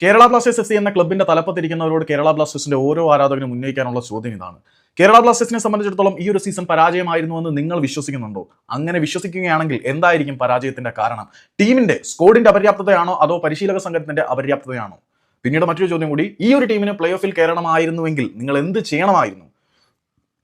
Kerala Blasters FC എന്ന ക്ലബിന്റെ തലപ്പത്തിരിക്കുന്നവരോട് കേരള ബ്ലാസ്റ്റേഴ്സിന്റെ ഓരോ ആരാധകനും ഉന്നയിക്കാനുള്ള ചോദ്യം ഇതാണ്. കേരള ബ്ലാസ്റ്റേഴ്സിനെ സംബന്ധിച്ചിടത്തോളം ഈ ഒരു സീസൺ പരാജയമായിരുന്നുവെന്ന് നിങ്ങൾ വിശ്വസിക്കുന്നുണ്ടോ? അങ്ങനെ വിശ്വസിക്കുകയാണെങ്കിൽ എന്തായിരിക്കും പരാജയത്തിന്റെ കാരണം? ടീമിന്റെ സ്കോഡിന്റെ അപര്യാപ്തതയാണോ അതോ പരിശീലക സംഘത്തിന്റെ അപര്യാപ്തതയാണോ? പിന്നീട് മറ്റൊരു ചോദ്യം കൂടി, ഈ ഒരു ടീമിന് പ്ലേ ഓഫിൽ കയറണമായിരുന്നുവെങ്കിൽ നിങ്ങൾ എന്ത് ചെയ്യണമായിരുന്നു?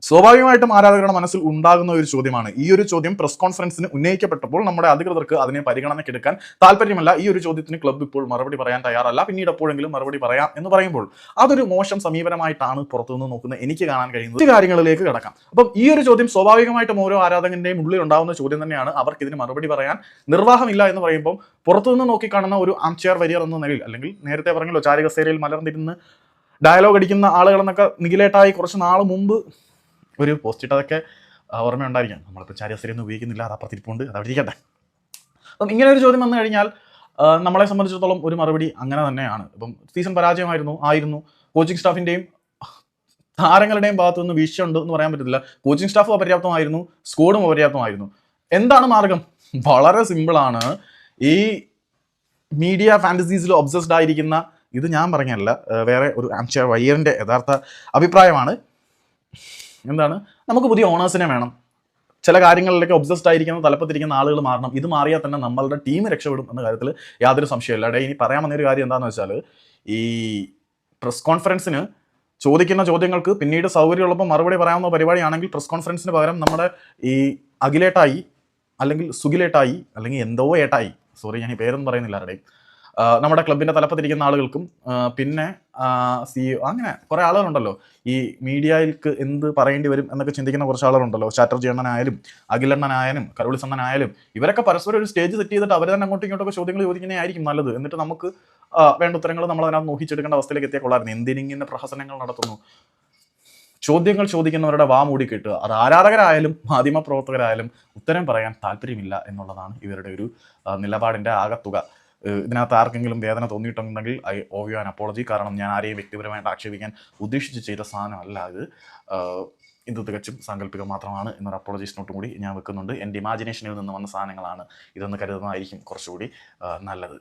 സ്വാഭാവികമായിട്ടും ആരാധകരുടെ മനസ്സിൽ ഉണ്ടാകുന്ന ഒരു ചോദ്യമാണ്. ഈ ഒരു ചോദ്യം പ്രസ് കോൺഫറൻസിന് ഉന്നയിക്കപ്പെട്ടപ്പോൾ നമ്മുടെ അധികൃതർക്ക് അതിനെ പരിഗണനയ്ക്കെടുക്കാൻ താല്പര്യമല്ല. ഈ ഒരു ചോദ്യത്തിന് ക്ലബ്ബ് ഇപ്പോൾ മറുപടി പറയാൻ തയ്യാറല്ല. പിന്നീട് എപ്പോഴെങ്കിലും മറുപടി പറയാം എന്ന് പറയുമ്പോൾ അതൊരു മോശം സമീപനമായിട്ടാണ് പുറത്തുനിന്ന് നോക്കുന്നത് എനിക്ക് കാണാൻ കഴിയുന്നത്. ഈ കാര്യങ്ങളിലേക്ക് കിടക്കാം. അപ്പം ഈ ഒരു ചോദ്യം സ്വാഭാവികമായിട്ടും ഓരോ ആരാധകന്റെയും ഉള്ളിൽ ഉണ്ടാകുന്ന ചോദ്യം തന്നെയാണ്. അവർക്ക് ഇതിന് മറുപടി പറയാൻ നിർവാഹമില്ല എന്ന് പറയുമ്പോൾ പുറത്തുനിന്ന് നോക്കിക്കാണുന്ന ഒരു ആംചെയർ വരിയർ എന്ന നിലയിൽ, അല്ലെങ്കിൽ നേരത്തെ പറഞ്ഞല്ലോ ചാരുകസേരയിൽ മലർന്നിരുന്ന് ഡയലോഗ് അടിക്കുന്ന ആളുകളെന്നൊക്കെ നിഖിലേട്ടായി കുറച്ച് നാൾ മുമ്പ് ഒരു പോസ്റ്റ് ഇട്ടതൊക്കെ ഓർമ്മയുണ്ടായിരിക്കാം. നമ്മളിപ്പോൾ ചാരിയസ്ഥയൊന്നും ഉപയോഗിക്കുന്നില്ല, അത് അപ്പുറത്തിരിപ്പുണ്ട്, അത് അവിടെ ഇരിക്കട്ടെ. അപ്പം ഇങ്ങനെ ഒരു ചോദ്യം വന്നു കഴിഞ്ഞാൽ നമ്മളെ സംബന്ധിച്ചിടത്തോളം ഒരു മറുപടി അങ്ങനെ തന്നെയാണ്. ഇപ്പം സീസൺ ആയിരുന്നു കോച്ചിങ് സ്റ്റാഫിൻ്റെയും താരങ്ങളുടെയും ഭാഗത്തു നിന്ന് വീഴ്ചയുണ്ട് എന്ന് പറയാൻ പറ്റത്തില്ല. കോച്ചിങ് സ്റ്റാഫും അപര്യാപ്തമായിരുന്നു, സ്കോഡും അപര്യാപ്തമായിരുന്നു. എന്താണ് മാർഗം? വളരെ സിമ്പിളാണ്. ഈ മീഡിയ ഫാൻറ്റസീസിൽ ഒബ്സസ്ഡ് ആയിരിക്കുന്ന, ഇത് ഞാൻ പറഞ്ഞല്ല, വേറെ ഒരു ആംചെയർ വയ്യറിൻ്റെ യഥാർത്ഥ അഭിപ്രായമാണ്. എന്താണ്, നമുക്ക് പുതിയ ഓണേഴ്സിനെ വേണം. ചില കാര്യങ്ങളിലേക്ക് ഒബ്സസ്ഡ് ആയിരിക്കുന്ന തലപ്പത്തിരിക്കുന്ന ആളുകൾ മാറണം. ഇത് മാറിയാൽ തന്നെ നമ്മളുടെ ടീം രക്ഷപ്പെടും എന്ന കാര്യത്തിൽ യാതൊരു സംശയമില്ല. ഇനി പറയാൻ വന്നൊരു കാര്യം എന്താണെന്ന് വെച്ചാൽ, ഈ പ്രസ് കോൺഫറൻസിന് ചോദിക്കുന്ന ചോദ്യങ്ങൾക്ക് പിന്നീട് സൗകര്യമുള്ളപ്പോൾ മറുപടി പറയാവുന്ന പരിപാടിയാണെങ്കിൽ പ്രസ് കോൺഫറൻസിന് പകരം നമ്മുടെ ഈ അഖിലേട്ടായി, അല്ലെങ്കിൽ സുഖിലേട്ടായി, അല്ലെങ്കിൽ എന്തോ ഏട്ടായി, സോറി ഞാൻ ഈ പേരൊന്നും പറയുന്നില്ല ആരുടെയും, നമ്മുടെ ക്ലബിൻ്റെ തലപ്പത്തിരിക്കുന്ന ആളുകൾക്കും പിന്നെ CEO, അങ്ങനെ കുറേ ആളുകളുണ്ടല്ലോ, ഈ മീഡിയയിൽക്ക് എന്ത് പറയേണ്ടി വരും എന്നൊക്കെ ചിന്തിക്കുന്ന കുറച്ച് ആളുകളുണ്ടല്ലോ. ചാറ്റർജി അണ്ണനായാലും അഖിലണ്ണനായാലും കരോളിസണ്ണനായാലും ഇവരൊക്കെ പരസ്പരം ഒരു സ്റ്റേജ് സെറ്റ് ചെയ്തിട്ട് അവർ തന്നെ അങ്ങോട്ടും ഇങ്ങോട്ടൊക്കെ ചോദ്യങ്ങൾ ചോദിക്കുന്നതായിരിക്കും നല്ലത്. എന്നിട്ട് നമുക്ക് വേണ്ട ഉത്തരങ്ങൾ നമ്മൾ അതിനകത്ത് ഊഹിച്ചെടുക്കേണ്ട അവസ്ഥയിലേക്ക് എത്തിയാൽ കൊള്ളായിരുന്നു. എന്തിനിങ്ങനെ പ്രഹസനങ്ങൾ നടത്തുന്നു? ചോദ്യങ്ങൾ ചോദിക്കുന്നവരുടെ വാ മൂടി കിട്ടുക. അത് ആരാധകരായാലും മാധ്യമ പ്രവർത്തകരായാലും ഉത്തരം പറയാൻ താല്പര്യമില്ല എന്നുള്ളതാണ് ഇവരുടെ ഒരു നിലപാടിൻ്റെ ആകത്തുക. ഇതിനകത്ത് ആർക്കെങ്കിലും വേദന തോന്നിയിട്ടുണ്ടെങ്കിൽ I owe you an apology. കാരണം ഞാൻ ആരെയും വ്യക്തിപരമായിട്ട് ആക്ഷേപിക്കാൻ ഉദ്ദേശിച്ച് ചെയ്ത സാധനമല്ല ഇത് തികച്ചും സാങ്കല്പികം മാത്രമാണ് എന്നൊരു അപ്പോളജീസ് നോട്ടും കൂടി ഞാൻ വെക്കുന്നുണ്ട്. എൻ്റെ ഇമാജിനേഷനിൽ നിന്ന് വന്ന സാധനങ്ങളാണ് ഇതെന്ന് കരുതുന്നതായിരിക്കും കുറച്ചുകൂടി നല്ലത്.